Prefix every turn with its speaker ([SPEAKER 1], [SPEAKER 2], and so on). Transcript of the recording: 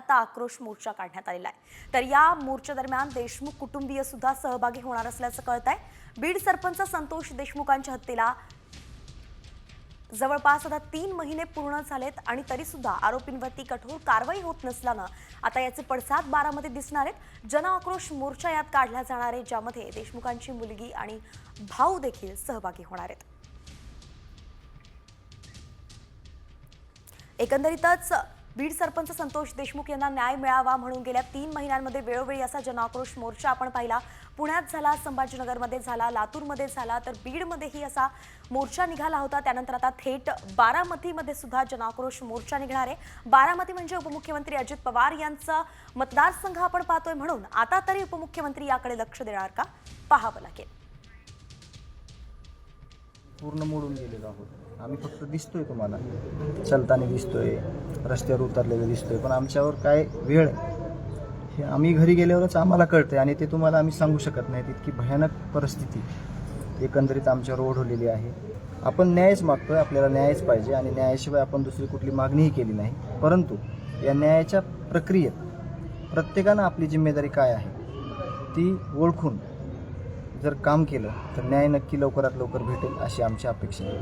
[SPEAKER 1] आता आक्रोश मोर्चा काढण्यात आलेला आहे। तर या मोर्चा दरम्यान देशमुख कुटुंबीय सुद्धा सहभागी होणार असल्याचं कळत आहे। बीड सरपंच संतोष देशमुखांच्या हत्येला जवळपास आता 3 महिने पूर्ण झालेत आणि तरी सुद्धा आरोपींवरती कठोर कारवाई होत नसल्यानं आता याचे पडसाद बारामध्ये दिसणार आहेत। जन आक्रोश मोर्चा यात काढला जाणार आहे, ज्यामध्ये देशमुखांची मुलगी आणि भाऊ देखील सहभागी होणार आहेत। एकंदरीतच बीड सरपंच संतोष देशमुख यांना न्याय मिळावा म्हणून गेल्या 3 महिन्यांमध्ये वेळोवेळी असा जनाक्रोश मोर्चा आपण पाहिला। पुण्यात झाला, संभाजीनगरमध्ये झाला, लातूरमध्ये झाला, तर बीडमध्येही असा मोर्चा निघाला होता। त्यानंतर आता थेट बारामतीमध्ये सुद्धा जनाक्रोश मोर्चा निघणार आहे। बारामती म्हणजे उपमुख्यमंत्री अजित पवार यांचा मतदारसंघ आपण पाहतोय, म्हणून आता तरी उपमुख्यमंत्री याकडे लक्ष देणार का पाहावं लागेल।
[SPEAKER 2] पूर्ण मोडून गेलेलो आहोत आम्ही। फक्त दिसतोय तुम्हाला, चलताना दिसतोय, रस्त्यावर उतरलेले दिसतोय, पण आमच्यावर काय वेळ हे आम्ही घरी गेल्यावरच आम्हाला कळतंय आणि ते तुम्हाला आम्ही सांगू शकत नाही। इतकी भयानक परिस्थिती एकंदरीत आमच्यावर ओढवलेली आहे। आपण न्यायच मागतोय, आपल्याला न्यायच पाहिजे आणि न्यायाशिवाय आपण दुसरी कुठली मागणीही केली नाही। परंतु या न्यायाच्या प्रक्रियेत प्रत्येकानं आपली जिम्मेदारी काय आहे ती ओळखून जर काम केलं तर न्याय नक्की लवकरात लवकर भेटेल अशी आमची अपेक्षा आहे।